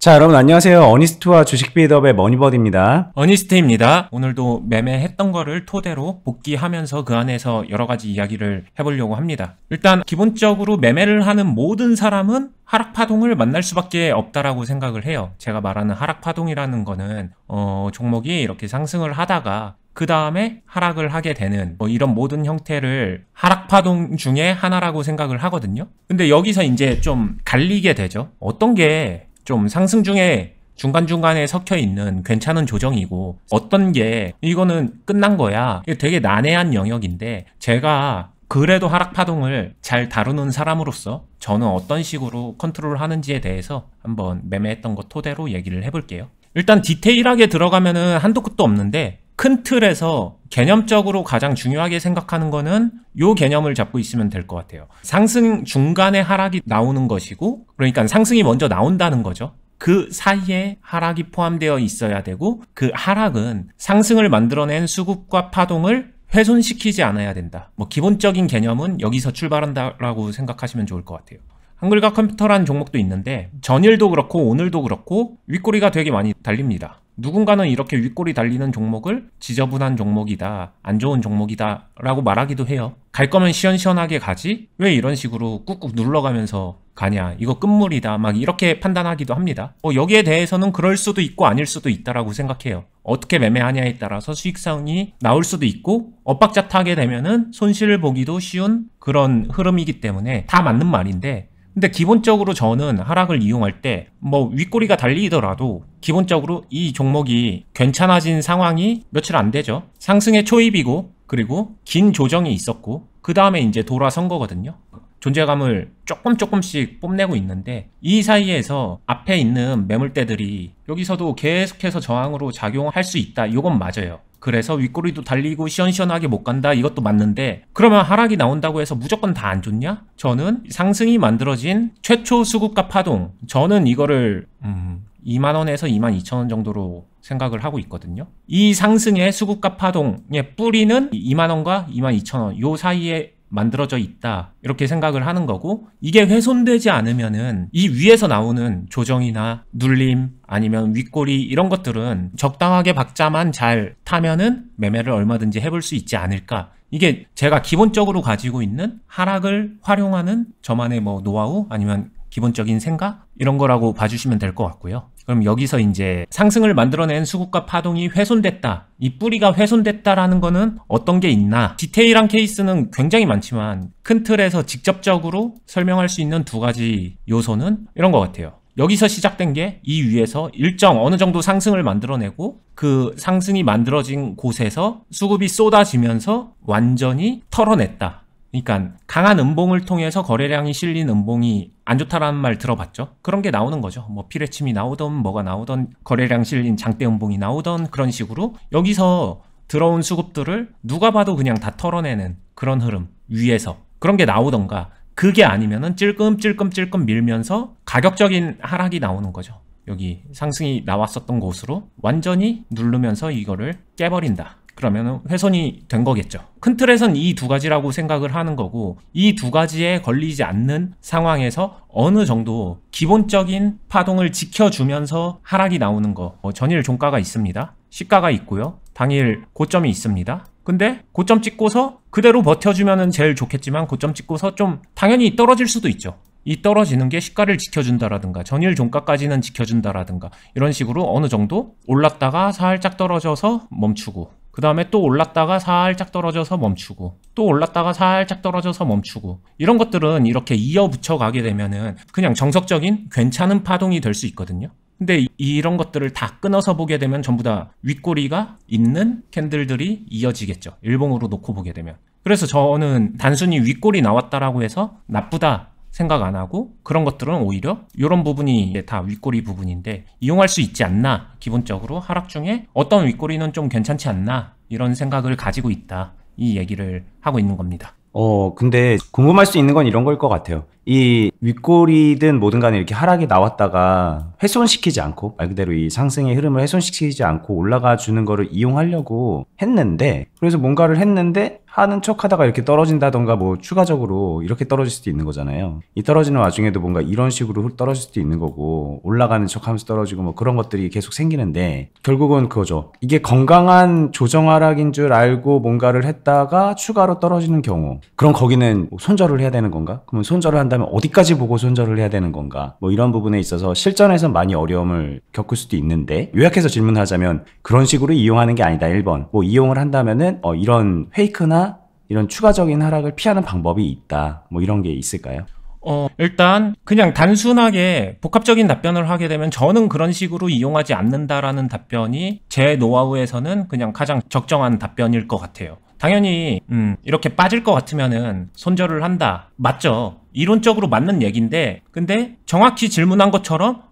자, 여러분 안녕하세요. 어니스트와 주식 빌드업의 머니버드입니다. 어니스트입니다. 오늘도 매매했던 거를 토대로 복귀하면서 그 안에서 여러 가지 이야기를 해보려고 합니다. 일단 기본적으로 매매를 하는 모든 사람은 하락파동을 만날 수밖에 없다라고 생각을 해요. 제가 말하는 하락파동이라는 거는 종목이 이렇게 상승을 하다가 그 다음에 하락을 하게 되는 이런 모든 형태를 하락파동 중에 하나라고 생각을 하거든요. 근데 여기서 이제 좀 갈리게 되죠. 어떤 게 좀 상승 중에 중간중간에 섞여 있는 괜찮은 조정이고 어떤 게 이거는 끝난 거야. 이게 되게 난해한 영역인데 제가 그래도 하락파동을 잘 다루는 사람으로서 저는 어떤 식으로 컨트롤 하는지에 대해서 한번 매매했던 것 토대로 얘기를 해볼게요. 일단 디테일하게 들어가면은 한도 끝도 없는데 큰 틀에서 개념적으로 가장 중요하게 생각하는 거는 요 개념을 잡고 있으면 될 것 같아요. 상승 중간에 하락이 나오는 것이고, 그러니까 상승이 먼저 나온다는 거죠. 그 사이에 하락이 포함되어 있어야 되고, 그 하락은 상승을 만들어낸 수급과 파동을 훼손시키지 않아야 된다. 기본적인 개념은 여기서 출발한다라고 생각하시면 좋을 것 같아요. 한글과 컴퓨터라는 종목도 있는데 전일도 그렇고 오늘도 그렇고 윗꼬리가 되게 많이 달립니다. 누군가는 이렇게 윗꼬리 달리는 종목을 지저분한 종목이다, 안 좋은 종목이다 라고 말하기도 해요. 갈 거면 시원시원하게 가지 왜 이런 식으로 꾹꾹 눌러가면서 가냐, 이거 끝물이다, 막 이렇게 판단하기도 합니다. 여기에 대해서는 그럴 수도 있고 아닐 수도 있다라고 생각해요. 어떻게 매매하냐에 따라서 수익성이 나올 수도 있고 엇박자 타게 되면은 손실을 보기도 쉬운 그런 흐름이기 때문에 다 맞는 말인데, 근데 기본적으로 저는 하락을 이용할 때 윗꼬리가 달리더라도 기본적으로 이 종목이 괜찮아진 상황이 며칠 안 되죠. 상승의 초입이고 그리고 긴 조정이 있었고 그 다음에 이제 돌아선 거거든요. 존재감을 조금씩 뽐내고 있는데 이 사이에서 앞에 있는 매물대들이 여기서도 계속해서 저항으로 작용할 수 있다. 이건 맞아요. 그래서 윗꼬리도 달리고 시원시원하게 못 간다, 이것도 맞는데 그러면 하락이 나온다고 해서 무조건 다 안 좋냐? 저는 상승이 만들어진 최초 수급과 파동, 저는 이거를 2만원에서 22,000원 정도로 생각을 하고 있거든요. 이 상승의 수급과 파동의 뿌리는 2만원과 22,000원 요 사이에 만들어져 있다, 이렇게 생각을 하는 거고, 이게 훼손되지 않으면은 이 위에서 나오는 조정이나 눌림 아니면 윗꼬리 이런 것들은 적당하게 박자만 잘 타면은 매매를 얼마든지 해볼 수 있지 않을까. 이게 제가 기본적으로 가지고 있는 하락을 활용하는 저만의 노하우 아니면 기본적인 생각 이런 거라고 봐주시면 될 것 같고요. 그럼 여기서 이제 상승을 만들어낸 수급과 파동이 훼손됐다, 이 뿌리가 훼손됐다라는 거는 어떤 게 있나, 디테일한 케이스는 굉장히 많지만 큰 틀에서 직접적으로 설명할 수 있는 두 가지 요소는 이런 것 같아요. 여기서 시작된 게 이 위에서 일정 어느 정도 상승을 만들어내고 그 상승이 만들어진 곳에서 수급이 쏟아지면서 완전히 털어냈다. 그러니까 강한 음봉을 통해서 거래량이 실린 음봉이 안 좋다라는 말 들어봤죠? 그런 게 나오는 거죠. 피레침이 나오던 뭐가 나오던 거래량 실린 장대 음봉이 나오던 그런 식으로 여기서 들어온 수급들을 누가 봐도 그냥 다 털어내는 그런 흐름 위에서 그런 게 나오던가, 그게 아니면은 찔끔찔끔 밀면서 가격적인 하락이 나오는 거죠. 여기 상승이 나왔었던 곳으로 완전히 누르면서 이거를 깨버린다. 그러면 훼손이 된 거겠죠. 큰 틀에선 이 두 가지라고 생각을 하는 거고, 이 두 가지에 걸리지 않는 상황에서 어느 정도 기본적인 파동을 지켜주면서 하락이 나오는 거, 전일 종가가 있습니다. 시가가 있고요. 당일 고점이 있습니다. 근데 고점 찍고서 그대로 버텨주면 제일 좋겠지만 고점 찍고서 좀 당연히 떨어질 수도 있죠. 이 떨어지는 게 시가를 지켜준다라든가 전일 종가까지는 지켜준다라든가 이런 식으로 어느 정도 올랐다가 살짝 떨어져서 멈추고, 그 다음에 또 올랐다가 살짝 떨어져서 멈추고, 또 올랐다가 살짝 떨어져서 멈추고, 이런 것들은 이렇게 이어붙여 가게 되면은 그냥 정석적인 괜찮은 파동이 될 수 있거든요. 근데 이런 것들을 다 끊어서 보게 되면 전부 다 윗꼬리가 있는 캔들들이 이어지겠죠. 일봉으로 놓고 보게 되면. 그래서 저는 단순히 윗꼬리 나왔다라고 해서 나쁘다 생각 안 하고, 그런 것들은 오히려 이런 부분이 다 윗꼬리 부분인데 이용할 수 있지 않나, 기본적으로 하락 중에 어떤 윗꼬리는 좀 괜찮지 않나, 이런 생각을 가지고 있다, 이 얘기를 하고 있는 겁니다. 근데 궁금할 수 있는 건 이런 걸 것 같아요. 이 윗골이든 뭐든 간에 이렇게 하락이 나왔다가 훼손시키지 않고, 말 그대로 이 상승의 흐름을 훼손시키지 않고 올라가 주는 거를 이용하려고 했는데, 그래서 뭔가를 했는데 하는 척 하다가 이렇게 떨어진다던가 뭐 추가적으로 이렇게 떨어질 수도 있는 거잖아요. 이 떨어지는 와중에도 뭔가 이런 식으로 떨어질 수도 있는 거고, 올라가는 척 하면서 떨어지고 뭐 그런 것들이 계속 생기는데, 결국은 그거죠. 이게 건강한 조정 하락인 줄 알고 뭔가를 했다가 추가로 떨어지는 경우, 그럼 거기는 뭐 손절을 해야 되는 건가? 그러면 손절을 한다면 어디까지 보고 손절을 해야 되는 건가? 뭐 이런 부분에 있어서 실전에서 많이 어려움을 겪을 수도 있는데, 요약해서 질문하자면 그런 식으로 이용하는 게 아니다. 1번. 뭐 이용을 한다면은 이런 페이크나 이런 추가적인 하락을 피하는 방법이 있다. 뭐 이런 게 있을까요? 일단 그냥 단순하게 복합적인 답변을 하게 되면 저는 그런 식으로 이용하지 않는다라는 답변이 제 노하우에서는 그냥 가장 적정한 답변일 것 같아요. 당연히 이렇게 빠질 것 같으면은 손절을 한다. 맞죠? 이론적으로 맞는 얘기인데, 근데 정확히 질문한 것처럼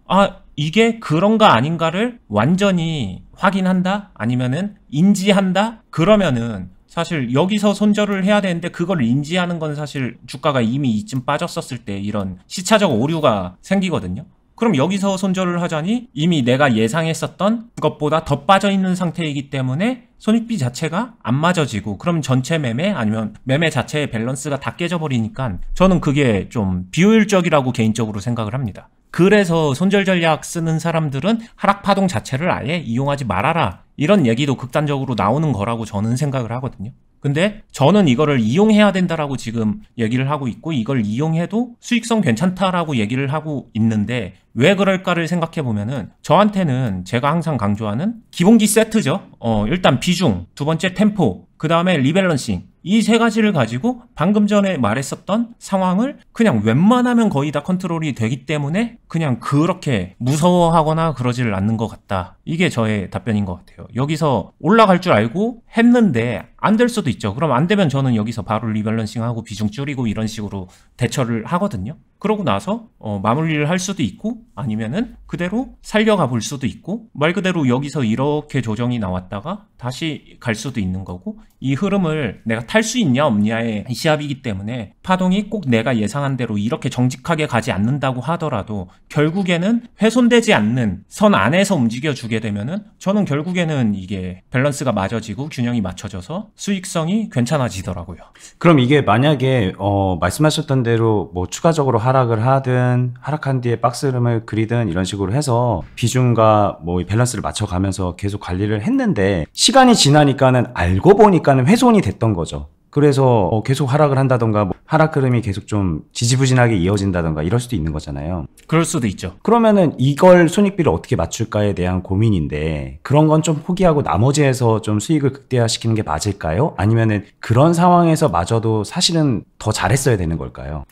이게 그런가 아닌가를 완전히 확인한다? 아니면은 인지한다? 그러면은 사실 여기서 손절을 해야 되는데 그걸 인지하는 건 사실 주가가 이미 이쯤 빠졌었을 때 이런 시차적 오류가 생기거든요. 그럼 여기서 손절을 하자니 이미 내가 예상했었던 것보다 더 빠져있는 상태이기 때문에 손익비 자체가 안 맞아지고, 그럼 전체 매매 아니면 매매 자체의 밸런스가 다 깨져버리니까 저는 그게 좀 비효율적이라고 개인적으로 생각을 합니다. 그래서 손절 전략 쓰는 사람들은 하락 파동 자체를 아예 이용하지 말아라, 이런 얘기도 극단적으로 나오는 거라고 저는 생각을 하거든요. 근데 저는 이거를 이용해야 된다라고 지금 얘기를 하고 있고, 이걸 이용해도 수익성 괜찮다라고 얘기를 하고 있는데, 왜 그럴까를 생각해 보면은 저한테는 제가 항상 강조하는 기본기 세트죠. 일단 비중, 두 번째 템포, 그 다음에 리밸런싱, 이 세 가지를 가지고 방금 전에 말했었던 상황을 그냥 웬만하면 거의 다 컨트롤이 되기 때문에 그냥 그렇게 무서워하거나 그러지를 않는 것 같다. 이게 저의 답변인 것 같아요. 여기서 올라갈 줄 알고 했는데 안 될 수도 있죠. 그럼 안 되면 저는 여기서 바로 리밸런싱하고 비중 줄이고 이런 식으로 대처를 하거든요. 그러고 나서 마무리를 할 수도 있고, 아니면은 그대로 살려가 볼 수도 있고, 말 그대로 여기서 이렇게 조정이 나왔다가 다시 갈 수도 있는 거고, 이 흐름을 내가 탈 수 있냐 없냐의 시합이기 때문에 파동이 꼭 내가 예상한 대로 이렇게 정직하게 가지 않는다고 하더라도 결국에는 훼손되지 않는 선 안에서 움직여 주게 되면은 저는 결국에는 이게 밸런스가 맞아지고 균형이 맞춰져서 수익성이 괜찮아지더라고요. 그럼 이게 만약에 말씀하셨던 대로 뭐 추가적으로 하락을 하든 하락한 뒤에 박스 흐름을 그리든 이런 식으로 해서 비중과 뭐 밸런스를 맞춰가면서 계속 관리를 했는데, 시간이 지나니까는 알고 보니까는 훼손이 됐던 거죠. 그래서 계속 하락을 한다던가 뭐 하락 흐름이 계속 좀 지지부진하게 이어진다던가 이럴 수도 있는 거잖아요. 그럴 수도 있죠. 그러면은 이걸 손익비를 어떻게 맞출까에 대한 고민인데, 그런 건 좀 포기하고 나머지에서 좀 수익을 극대화시키는 게 맞을까요? 아니면은 그런 상황에서 마저도 사실은 더 잘했어야 되는 걸까요?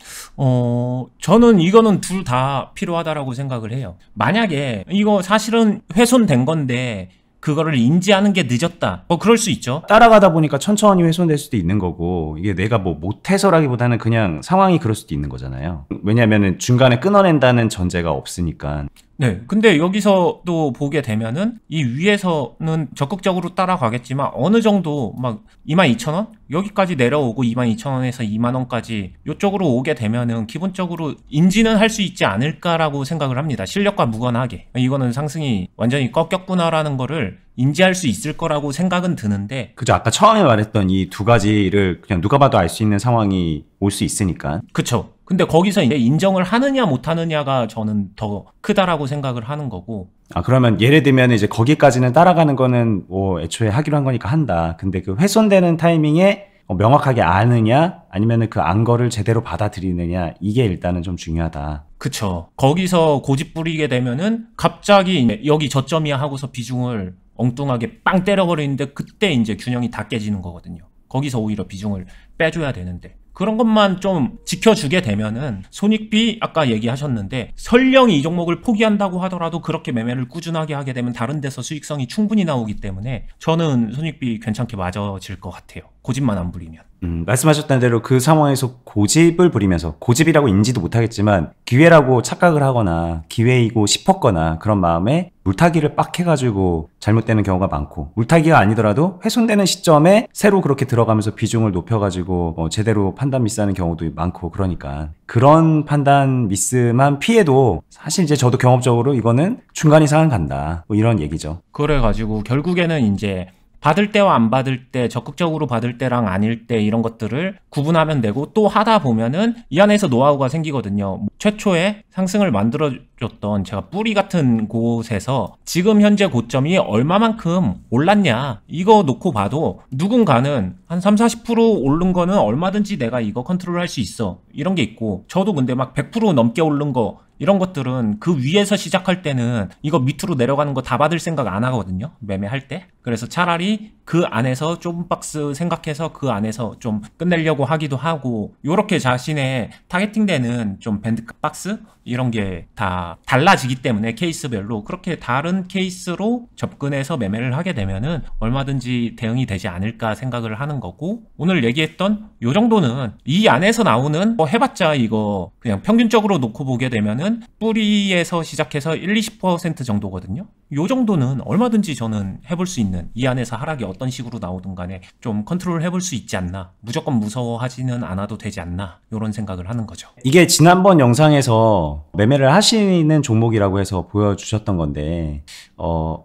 저는 이거는 둘 다 필요하다라고 생각을 해요. 만약에 이거 사실은 훼손된 건데 그거를 인지하는 게 늦었다, 그럴 수 있죠. 따라가다 보니까 천천히 훼손될 수도 있는 거고, 이게 내가 뭐 못해서라기보다는 그냥 상황이 그럴 수도 있는 거잖아요. 왜냐면은 중간에 끊어낸다는 전제가 없으니까. 네, 근데 여기서도 보게 되면은 이 위에서는 적극적으로 따라가겠지만 어느 정도 막 22,000원? 여기까지 내려오고 22,000원에서 2만원까지 이쪽으로 오게 되면은 기본적으로 인지는 할 수 있지 않을까라고 생각을 합니다. 실력과 무관하게. 이거는 상승이 완전히 꺾였구나라는 거를 인지할 수 있을 거라고 생각은 드는데, 그죠. 아까 처음에 말했던 이 두 가지를 그냥 누가 봐도 알 수 있는 상황이 올 수 있으니까. 그쵸. 근데 거기서 이제 인정을 하느냐 못하느냐가 저는 더 크다라고 생각을 하는 거고. 그러면 예를 들면 이제 거기까지는 따라가는 거는 뭐 애초에 하기로 한 거니까 한다. 근데 그 훼손되는 타이밍에 명확하게 아느냐, 아니면은 그 안 거를 제대로 받아들이느냐, 이게 일단은 좀 중요하다. 그쵸. 거기서 고집 부리게 되면은 갑자기 여기 저점이야 하고서 비중을 엉뚱하게 빵 때려버리는데, 그때 이제 균형이 다 깨지는 거거든요. 거기서 오히려 비중을 빼줘야 되는데, 그런 것만 좀 지켜주게 되면은 손익비 아까 얘기하셨는데, 설령 이 종목을 포기한다고 하더라도 그렇게 매매를 꾸준하게 하게 되면 다른 데서 수익성이 충분히 나오기 때문에 저는 손익비 괜찮게 맞아질 것 같아요. 고집만 안 부리면. 말씀하셨던 대로 그 상황에서 고집을 부리면서, 고집이라고 인지도 못하겠지만 기회라고 착각을 하거나 기회이고 싶었거나 그런 마음에 물타기를 빡 해가지고 잘못되는 경우가 많고, 물타기가 아니더라도 훼손되는 시점에 새로 그렇게 들어가면서 비중을 높여가지고 제대로 판단 미스하는 경우도 많고, 그러니까 그런 판단 미스만 피해도 사실 이제 저도 경험적으로 이거는 중간 이상은 간다, 뭐 이런 얘기죠. 그래가지고 결국에는 이제 받을 때와 안 받을 때, 적극적으로 받을 때랑 아닐 때 이런 것들을 구분하면 되고, 또 하다 보면은 이 안에서 노하우가 생기거든요. 최초에 상승을 만들어줬던 제가 뿌리 같은 곳에서 지금 현재 고점이 얼마만큼 올랐냐, 이거 놓고 봐도 누군가는 한 30-40% 오른 거는 얼마든지 내가 이거 컨트롤할 수 있어, 이런 게 있고, 저도 근데 막 100% 넘게 오른 거, 이런 것들은 그 위에서 시작할 때는 이거 밑으로 내려가는 거 다 받을 생각 안 하거든요, 매매할 때. 그래서 차라리 그 안에서 좁은 박스 생각해서 그 안에서 좀 끝내려고 하기도 하고, 요렇게 자신의 타겟팅되는 좀 밴드 박스 이런 게 다 달라지기 때문에 케이스별로 그렇게 다른 케이스로 접근해서 매매를 하게 되면은 얼마든지 대응이 되지 않을까 생각을 하는 거고, 오늘 얘기했던 요 정도는 이 안에서 나오는 해봤자 이거 그냥 평균적으로 놓고 보게 되면은 뿌리에서 시작해서 1-20% 정도거든요. 요 정도는 얼마든지 저는 해볼 수 있는, 이 안에서 하락이 어떤 식으로 나오든 간에 좀 컨트롤 해볼 수 있지 않나, 무조건 무서워하지는 않아도 되지 않나, 요런 생각을 하는 거죠. 이게 지난번 영상에서 매매를 하시는 종목이라고 해서 보여주셨던 건데,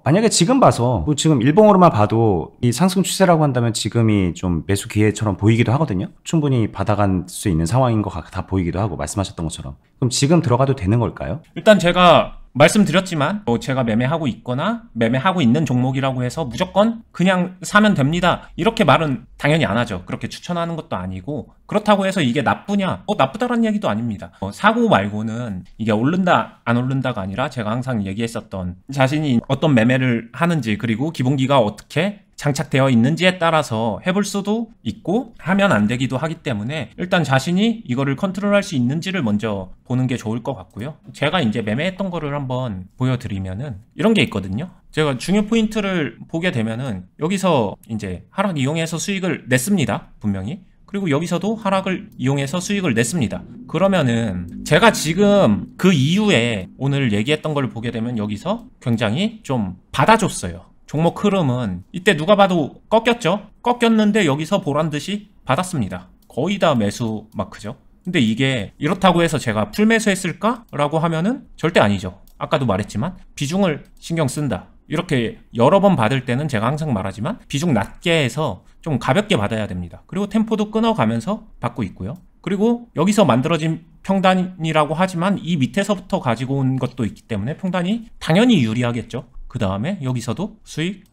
만약에 지금 봐서, 뭐 지금 일봉으로만 봐도 이 상승 추세라고 한다면 지금이 좀 매수 기회처럼 보이기도 하거든요. 충분히 받아갈 수 있는 상황인 것 다 보이기도 하고, 말씀하셨던 것처럼. 그럼 지금 들어가도 되는 걸까요? 일단 제가 말씀드렸지만 제가 매매하고 있거나 매매하고 있는 종목이라고 해서 무조건 그냥 사면 됩니다, 이렇게 말은 당연히 안 하죠. 그렇게 추천하는 것도 아니고, 그렇다고 해서 이게 나쁘냐? 나쁘다라는 얘기도 아닙니다. 사고 말고는 이게 오른다 안 오른다가 아니라 제가 항상 얘기했었던, 자신이 어떤 매매를 하는지, 그리고 기본기가 어떻게 장착되어 있는지에 따라서 해볼 수도 있고 하면 안 되기도 하기 때문에, 일단 자신이 이거를 컨트롤할 수 있는지를 먼저 보는 게 좋을 것 같고요. 제가 이제 매매했던 거를 한번 보여드리면은 이런 게 있거든요. 제가 중요 포인트를 보게 되면은 여기서 이제 하락 이용해서 수익을 냈습니다, 분명히. 그리고 여기서도 하락을 이용해서 수익을 냈습니다. 그러면은 제가 지금 그 이후에 오늘 얘기했던 걸 보게 되면 여기서 굉장히 좀 받아줬어요. 종목 흐름은 이때 누가 봐도 꺾였죠? 꺾였는데 여기서 보란듯이 받았습니다. 거의 다 매수 마크죠. 근데 이게 이렇다고 해서 제가 풀매수 했을까? 라고 하면은 절대 아니죠. 아까도 말했지만 비중을 신경 쓴다, 이렇게 여러 번 받을 때는 제가 항상 말하지만 비중 낮게 해서 좀 가볍게 받아야 됩니다. 그리고 템포도 끊어가면서 받고 있고요. 그리고 여기서 만들어진 평단이라고 하지만 이 밑에서부터 가지고 온 것도 있기 때문에 평단이 당연히 유리하겠죠. 그 다음에 여기서도 수익.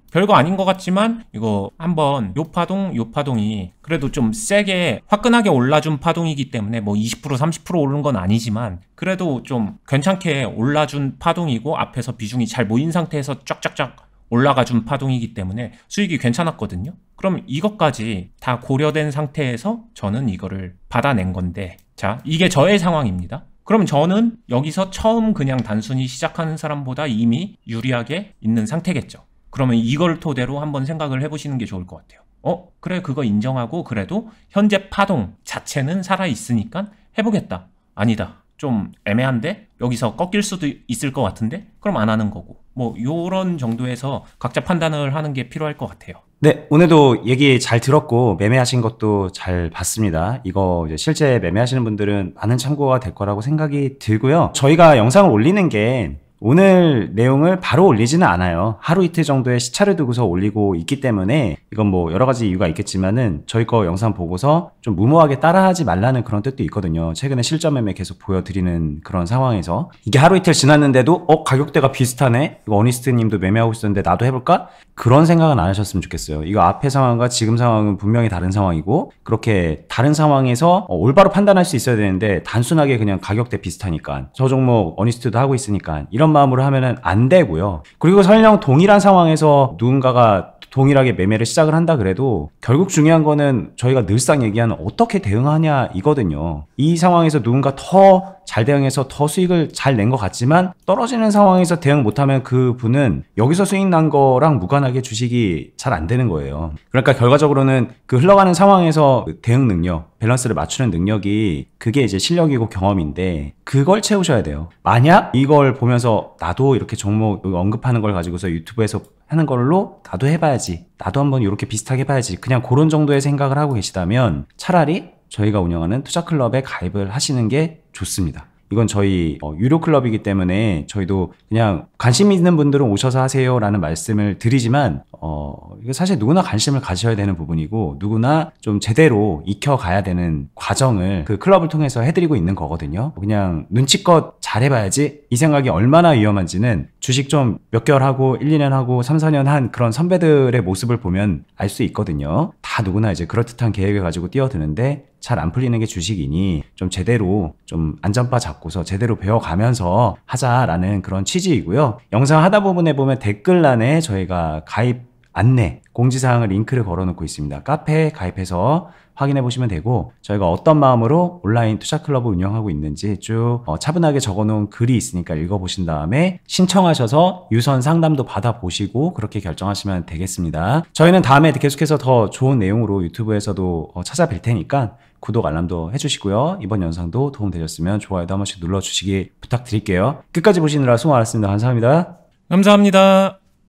별거 아닌 것 같지만 이거 한번 요 파동이 그래도 좀 세게 화끈하게 올라준 파동이기 때문에 뭐 20% 30% 오른 건 아니지만 그래도 좀 괜찮게 올라준 파동이고, 앞에서 비중이 잘 모인 상태에서 쫙쫙쫙 올라가준 파동이기 때문에 수익이 괜찮았거든요. 그럼 이것까지 다 고려된 상태에서 저는 이거를 받아낸 건데, 자, 이게 저의 상황입니다. 그럼 저는 여기서 처음 그냥 단순히 시작하는 사람보다 이미 유리하게 있는 상태겠죠. 그러면 이걸 토대로 한번 생각을 해보시는 게 좋을 것 같아요. 그래, 그거 인정하고 그래도 현재 파동 자체는 살아있으니까 해보겠다. 아니다, 좀 애매한데? 여기서 꺾일 수도 있을 것 같은데? 그럼 안 하는 거고. 뭐 요런 정도에서 각자 판단을 하는 게 필요할 것 같아요. 네, 오늘도 얘기 잘 들었고 매매하신 것도 잘 봤습니다. 이거 이제 실제 매매하시는 분들은 많은 참고가 될 거라고 생각이 들고요. 저희가 영상을 올리는 게 오늘 내용을 바로 올리지는 않아요. 하루 이틀 정도의 시차를 두고서 올리고 있기 때문에 이건 뭐 여러 가지 이유가 있겠지만은 저희 거 영상 보고서 좀 무모하게 따라하지 말라는 그런 뜻도 있거든요. 최근에 실전 매매 계속 보여드리는 그런 상황에서 이게 하루 이틀 지났는데도 가격대가 비슷하네? 이거 어니스트 님도 매매하고 있었는데 나도 해볼까? 그런 생각은 안 하셨으면 좋겠어요. 이거 앞의 상황과 지금 상황은 분명히 다른 상황이고, 그렇게 다른 상황에서 올바로 판단할 수 있어야 되는데 단순하게 그냥 가격대 비슷하니까 저 종목 어니스트도 하고 있으니까 이런 마음으로 하면은 안 되고요. 그리고 설령 동일한 상황에서 누군가가 동일하게 매매를 시작을 한다 그래도 결국 중요한 거는 저희가 늘상 얘기하는 어떻게 대응하냐 이거든요. 이 상황에서 누군가 더 잘 대응해서 더 수익을 잘 낸 것 같지만 떨어지는 상황에서 대응 못하면 그 분은 여기서 수익 난 거랑 무관하게 주식이 잘 안 되는 거예요. 그러니까 결과적으로는 그 흘러가는 상황에서 그 대응 능력, 밸런스를 맞추는 능력이 그게 이제 실력이고 경험인데 그걸 채우셔야 돼요. 만약 이걸 보면서 나도 이렇게 종목 언급하는 걸 가지고서 유튜브에서 하는 걸로 나도 해봐야지, 나도 한번 이렇게 비슷하게 해봐야지, 그냥 그런 정도의 생각을 하고 계시다면 차라리 저희가 운영하는 투자클럽에 가입을 하시는 게 좋습니다. 이건 저희 유료 클럽이기 때문에 저희도 그냥 관심 있는 분들은 오셔서 하세요 라는 말씀을 드리지만 이거 사실 누구나 관심을 가셔야 되는 부분이고 누구나 좀 제대로 익혀가야 되는 과정을 그 클럽을 통해서 해드리고 있는 거거든요. 그냥 눈치껏 잘해봐야지 이 생각이 얼마나 위험한지는 주식 좀 몇 개월 하고 1, 2년 하고 3, 4년 한 그런 선배들의 모습을 보면 알 수 있거든요. 다 누구나 이제 그럴듯한 계획을 가지고 뛰어드는데 잘 안 풀리는 게 주식이니 좀 제대로 좀 안전바 잡고서 제대로 배워가면서 하자라는 그런 취지이고요. 영상 하다 부분에 보면 댓글란에 저희가 가입 안내, 공지사항을 링크를 걸어놓고 있습니다. 카페에 가입해서 확인해 보시면 되고 저희가 어떤 마음으로 온라인 투자클럽을 운영하고 있는지 쭉 차분하게 적어놓은 글이 있으니까 읽어보신 다음에 신청하셔서 유선 상담도 받아보시고 그렇게 결정하시면 되겠습니다. 저희는 다음에 계속해서 더 좋은 내용으로 유튜브에서도 찾아뵐 테니까 구독, 알람도 해주시고요. 이번 영상도 도움되셨으면 좋아요도 한 번씩 눌러주시기 부탁드릴게요. 끝까지 보시느라 수고 많았습니다. 감사합니다. 감사합니다.